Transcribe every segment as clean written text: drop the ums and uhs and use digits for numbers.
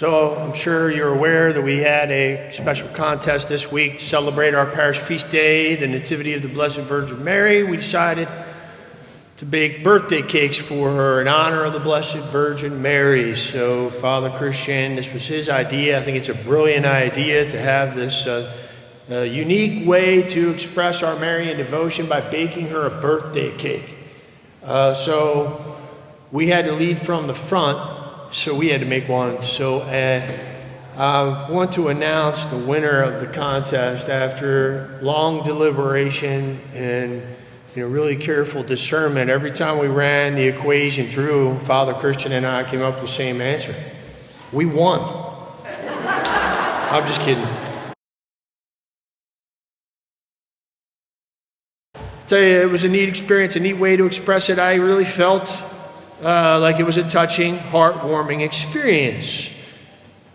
So I'm sure you're aware that we had a special contest this week to celebrate our parish feast day, the Nativity of the Blessed Virgin Mary. We decided to bake birthday cakes for her in honor of the Blessed Virgin Mary. So Father Christian, this was his idea. I think it's a brilliant idea to have this unique way to express our Marian devotion by baking her a birthday cake. So we had to lead from the front, so we had to make one. So I want to announce the winner of the contest after long deliberation and really careful discernment. Every time we ran the equation through, Father Christian and I came up with the same answer. We won. I'm just kidding. Tell you, it was a neat experience, a neat way to express it. I really felt like it was a touching, heartwarming experience.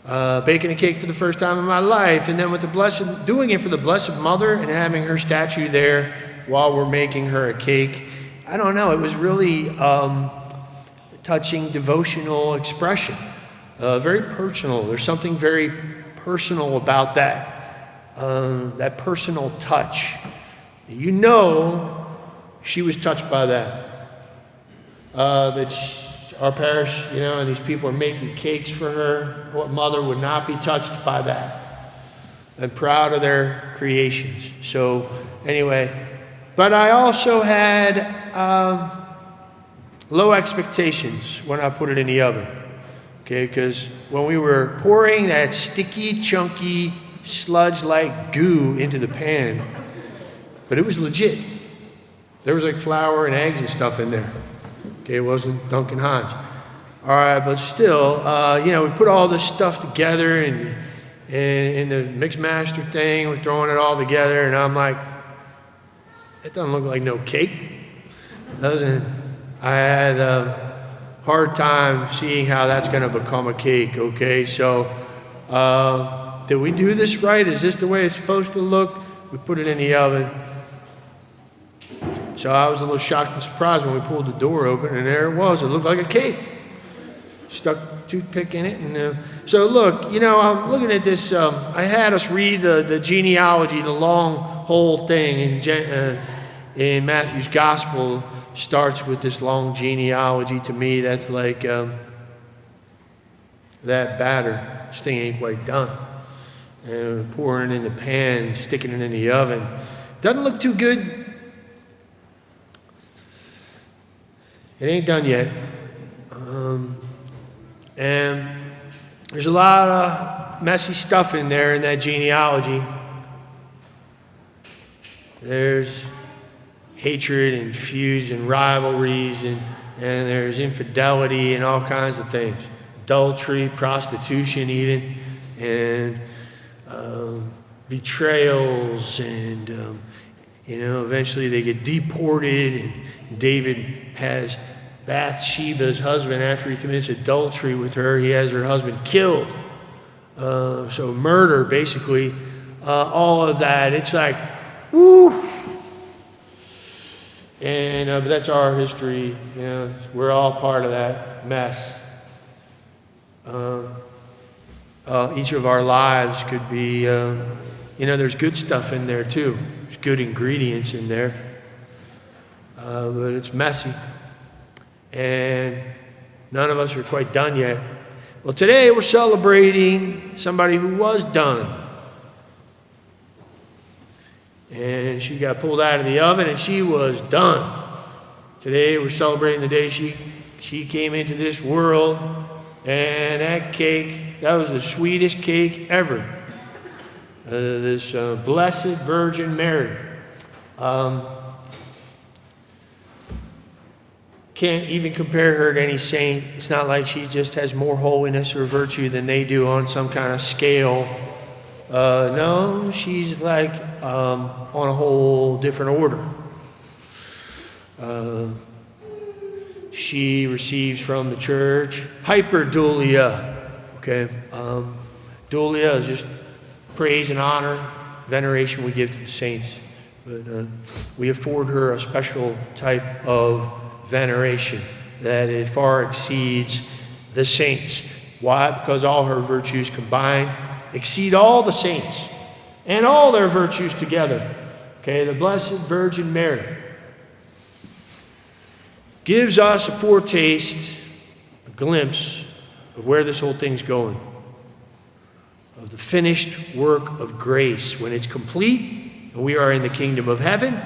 Baking a cake for the first time in my life, and then with doing it for the Blessed Mother and having her statue there while we're making her a cake. I don't know, it was really touching, devotional expression. Very personal. There's something very personal about that personal touch. She was touched by that. Our parish, and these people are making cakes for her. What mother would not be touched by that? I'm proud of their creations. So anyway, but I also had low expectations when I put it in the oven. Okay, because when we were pouring that sticky, chunky, sludge-like goo into the pan, but it was legit. There was like flour and eggs and stuff in there. Okay, it wasn't Duncan Hines. All right, but still, we put all this stuff together and in the mix master thing, we're throwing it all together, and I'm like, it doesn't look like no cake. I had a hard time seeing how that's going to become a cake, okay? So, did we do this right? Is this the way it's supposed to look? We put it in the oven. So I was a little shocked and surprised when we pulled the door open, and there it was. It looked like a cake. Stuck a toothpick in it. And so look, I'm looking at this. I had us read the genealogy, the long whole thing in Matthew's Gospel. Starts with this long genealogy. To me, that's like that batter. This thing ain't quite done. And pouring it in the pan, sticking it in the oven. Doesn't look too good. It ain't done yet. And there's a lot of messy stuff in there in that genealogy. There's hatred and feuds and rivalries, and there's infidelity and all kinds of things. Adultery, prostitution even, and betrayals, and eventually they get deported, and David has Bathsheba's husband, after he commits adultery with her, he has her husband killed. So murder, basically, all of that. It's like, whoo! And but that's our history. We're all part of that mess. Each of our lives could be, there's good stuff in there too. There's good ingredients in there. But it's messy. And none of us are quite done yet. Well, today we're celebrating somebody who was done. And she got pulled out of the oven and she was done. Today we're celebrating the day she came into this world. And that cake, that was the sweetest cake ever. This Blessed Virgin Mary. Can't even compare her to any saint. It's not like she just has more holiness or virtue than they do on some kind of scale. No, she's like on a whole different order. She receives from the church hyperdulia. Okay, dulia is just praise and honor, veneration we give to the saints. But we afford her a special type of veneration that it far exceeds the saints. Why? Because all her virtues combined exceed all the saints and all their virtues together. Okay, the Blessed Virgin Mary gives us a foretaste, a glimpse of where this whole thing's going, of the finished work of grace. When it's complete and we are in the kingdom of heaven,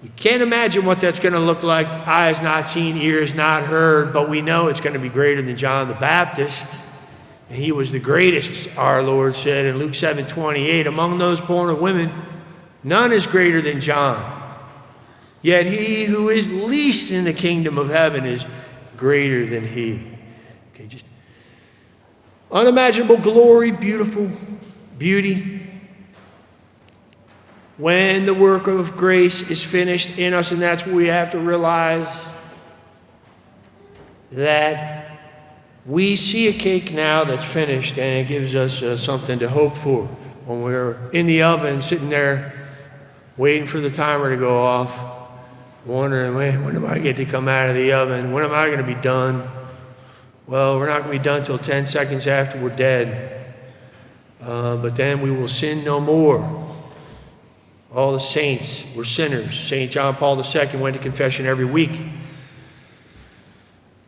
we can't imagine what that's going to look like. Eyes not seen, ears not heard, but we know it's going to be greater than John the Baptist. And he was the greatest, our Lord said in Luke 7:28, among those born of women, none is greater than John. Yet he who is least in the kingdom of heaven is greater than he. Okay, just unimaginable glory, beautiful beauty. When the work of grace is finished in us, and that's what we have to realize, that we see a cake now that's finished, and it gives us something to hope for. When we're in the oven, sitting there, waiting for the timer to go off, wondering, when am I going to come out of the oven? When am I going to be done? Well, we're not going to be done till 10 seconds after we're dead. But then we will sin no more. All the saints were sinners. St. John Paul II went to confession every week.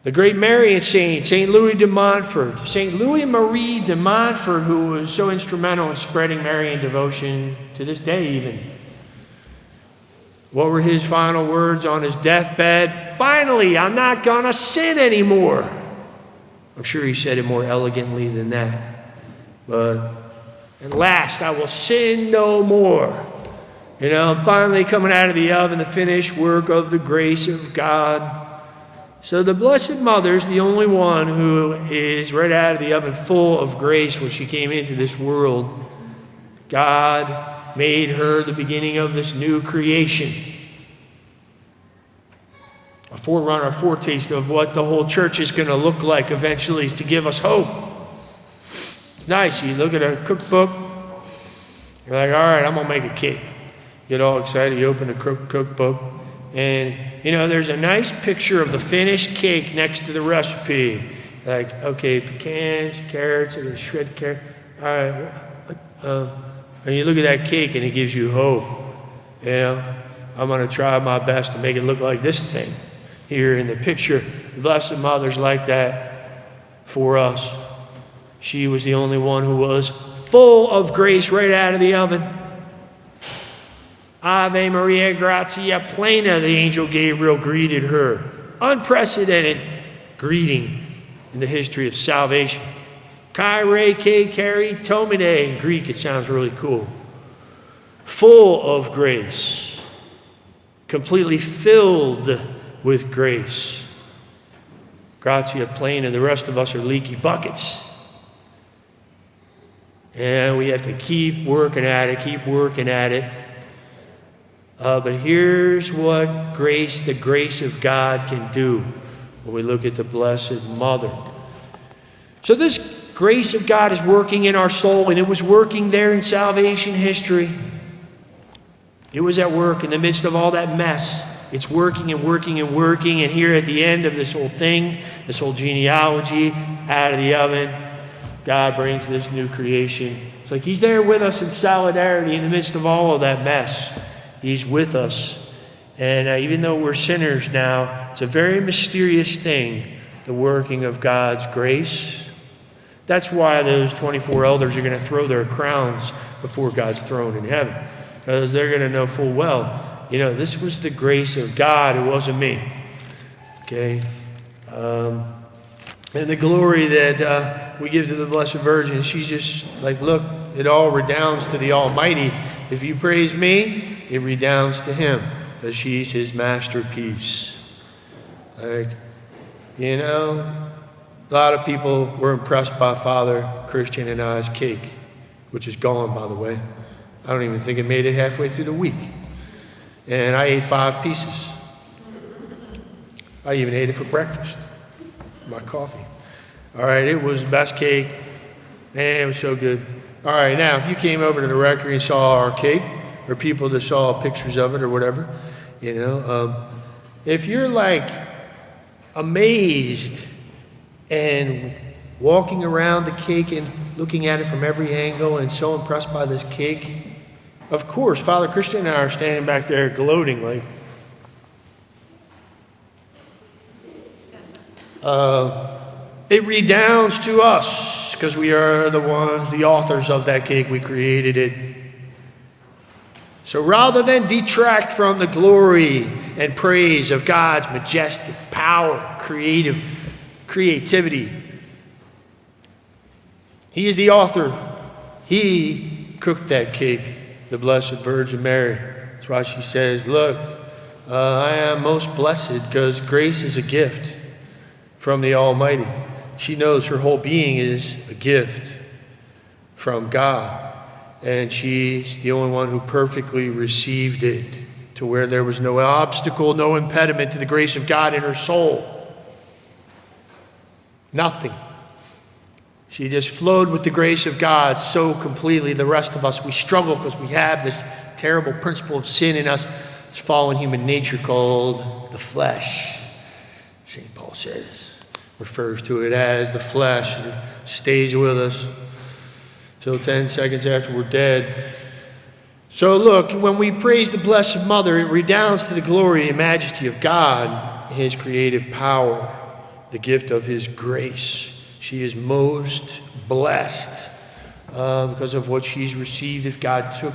The great Marian saint, St. Louis de Montfort, St. Louis Marie de Montfort, who was so instrumental in spreading Marian devotion to this day even. What were his final words on his deathbed? Finally, I'm not going to sin anymore. I'm sure he said it more elegantly than that. But at last, I will sin no more. You know, I'm finally coming out of the oven, the finished work of the grace of God. So the Blessed Mother's the only one who is right out of the oven full of grace when she came into this world. God made her the beginning of this new creation. A forerunner, a foretaste of what the whole church is going to look like eventually, is to give us hope. It's nice. You look at a cookbook, you're like, all right, I'm going to make a cake. Get all excited, you open the cookbook, and you know, there's a nice picture of the finished cake next to the recipe. Like, okay, pecans, carrots, or shred carrot. All right, and you look at that cake and it gives you hope. You know, I'm going to try my best to make it look like this thing here in the picture. The Blessed Mother's like that for us. She was the only one who was full of grace right out of the oven. Ave Maria, gratia plena, the angel Gabriel greeted her. Unprecedented greeting in the history of salvation. Kyrie ke kari tomine. In Greek, it sounds really cool. Full of grace. Completely filled with grace. Gratia plena. The rest of us are leaky buckets. And we have to keep working at it, keep working at it. But here's what grace, the grace of God, can do when we look at the Blessed Mother. So this grace of God is working in our soul, and it was working there in salvation history. It was at work in the midst of all that mess. It's working and working and working, and here at the end of this whole thing, this whole genealogy, out of the oven, God brings this new creation. It's like He's there with us in solidarity in the midst of all of that mess. He's with us. And even though we're sinners now, it's a very mysterious thing, the working of God's grace. That's why those 24 elders are going to throw their crowns before God's throne in heaven. Because they're going to know full well, you know, this was the grace of God. It wasn't me. Okay? And the glory that we give to the Blessed Virgin, she's just like, look, it all redounds to the Almighty. If you praise me, it redounds to Him, because she's His masterpiece. Like, you know, a lot of people were impressed by Father Christian and I's cake, which is gone, by the way. I don't even think it made it halfway through the week. And I ate 5 pieces. I even ate it for breakfast, my coffee. All right, it was the best cake. Man, it was so good. All right, now, if you came over to the rectory and saw our cake, or people that saw pictures of it or whatever, you know, if you're like amazed and walking around the cake and looking at it from every angle and so impressed by this cake. Of course, Father Christian and I are standing back there gloating like, it redounds to us because we are the ones, the authors of that cake. We created it. So rather than detract from the glory and praise of God's majestic power, creativity, He is the author. He cooked that cake, the Blessed Virgin Mary. That's why she says, look, I am most blessed because grace is a gift from the Almighty. She knows her whole being is a gift from God. And she's the only one who perfectly received it to where there was no obstacle, no impediment to the grace of God in her soul. Nothing. She just flowed with the grace of God so completely. The rest of us, we struggle because we have this terrible principle of sin in us, this fallen human nature called the flesh. St. Paul says, refers to it as the flesh. It stays with us till 10 seconds after we're dead. So look, when we praise the Blessed Mother, it redounds to the glory and majesty of God, His creative power, the gift of His grace. She is most blessed because of what she's received. If God took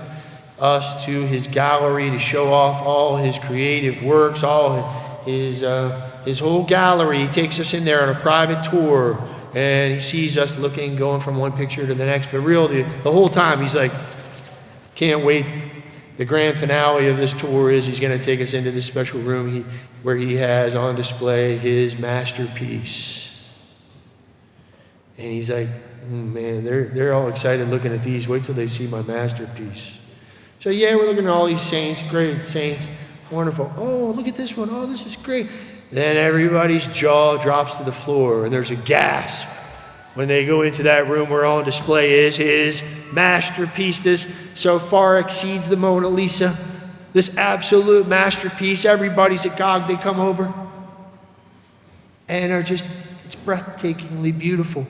us to His gallery to show off all His creative works, all His whole gallery, He takes us in there on a private tour, and He sees us looking, going from one picture to the next. But really, the whole time, He's like, can't wait. The grand finale of this tour is He's going to take us into this special room where He has on display His masterpiece. And He's like, man, they're all excited looking at these. Wait till they see my masterpiece. So yeah, we're looking at all these saints, great saints, wonderful. Oh, look at this one. Oh, this is great. Then everybody's jaw drops to the floor, and there's a gasp when they go into that room where on display is His masterpiece. This so far exceeds the Mona Lisa. This absolute masterpiece. Everybody's agog. They come over and are just, it's breathtakingly beautiful.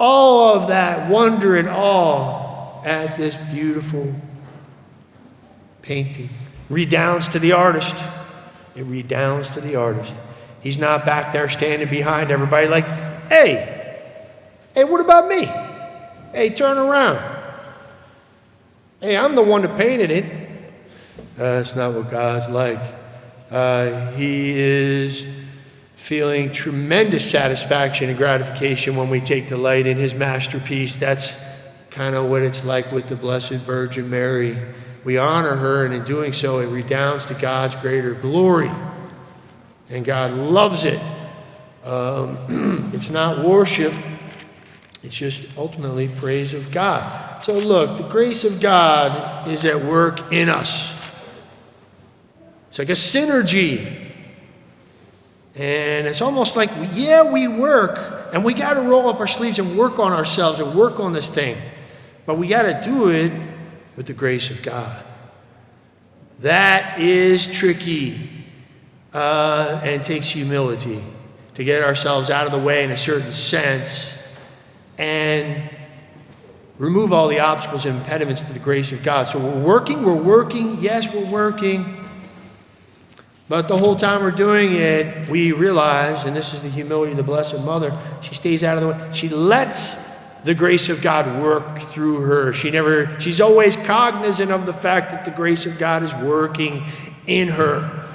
All of that wonder and awe at this beautiful painting redounds to the artist. It redounds to the artist. He's not back there standing behind everybody like, hey, what about me? Hey, turn around. Hey, I'm the one that painted it. That's not what God's like. He is feeling tremendous satisfaction and gratification when we take delight in His masterpiece. That's kind of what it's like with the Blessed Virgin Mary. We honor her, and in doing so, it redounds to God's greater glory. And God loves it. It's not worship. It's just ultimately praise of God. So look, the grace of God is at work in us. It's like a synergy. And it's almost like, we work, and we got to roll up our sleeves and work on ourselves and work on this thing. But we got to do it with the grace of God. That is tricky and takes humility to get ourselves out of the way in a certain sense and remove all the obstacles and impediments to the grace of God. So we're working, yes, we're working. But the whole time we're doing it, we realize, and this is the humility of the Blessed Mother, she stays out of the way. She lets the grace of God work through her. She's always cognizant of the fact that the grace of God is working in her.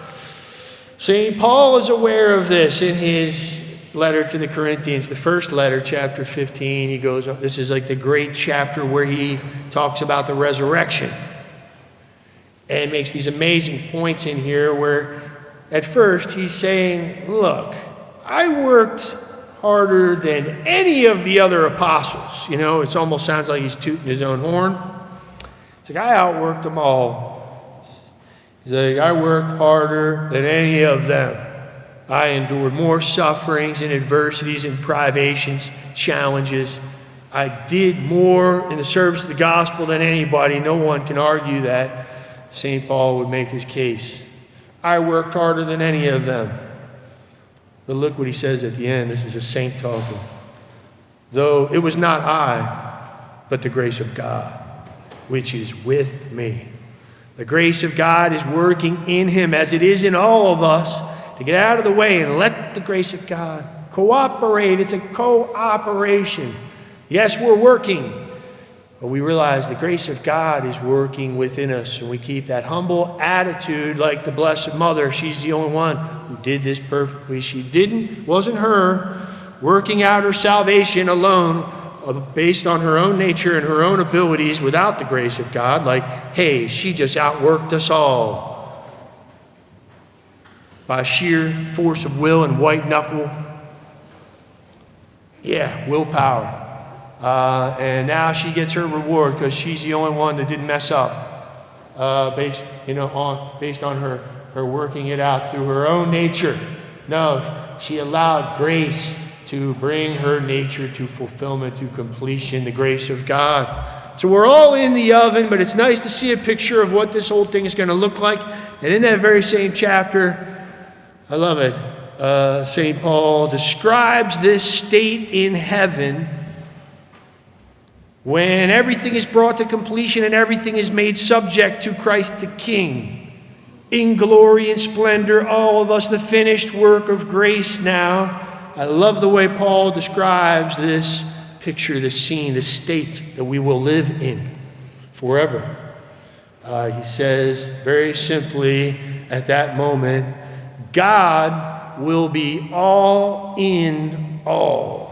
St. Paul is aware of this in his letter to the Corinthians, the first letter, chapter 15. He goes, this is like the great chapter where he talks about the resurrection and makes these amazing points in here where at first he's saying, look, I worked harder than any of the other apostles. You know, it almost sounds like he's tooting his own horn. It's like, I outworked them all. He's like, I worked harder than any of them. I endured more sufferings and adversities and privations, challenges. I did more in the service of the gospel than anybody. No one can argue that. St. Paul would make his case. I worked harder than any of them. But look what he says at the end. This is a saint talking. Though it was not I, but the grace of God, which is with me. The grace of God is working in him as it is in all of us to get out of the way and let the grace of God cooperate. It's a cooperation. Yes, we're working, but we realize the grace of God is working within us, and we keep that humble attitude like the Blessed Mother. She's the only one who did this perfectly. Wasn't her working out her salvation alone based on her own nature and her own abilities without the grace of God. Like, hey, she just outworked us all by sheer force of will and white knuckle. Yeah, willpower. And now she gets her reward because she's the only one that didn't mess up, based on her working it out through her own nature. No, she allowed grace to bring her nature to fulfillment, to completion, the grace of God. So we're all in the oven, but it's nice to see a picture of what this whole thing is going to look like. And in that very same chapter, I love it, St. Paul describes this state in heaven when everything is brought to completion and everything is made subject to Christ the King. In glory and splendor, all of us, the finished work of grace now. I love the way Paul describes this picture, this scene, this state that we will live in forever. He says very simply at that moment, God will be all in all.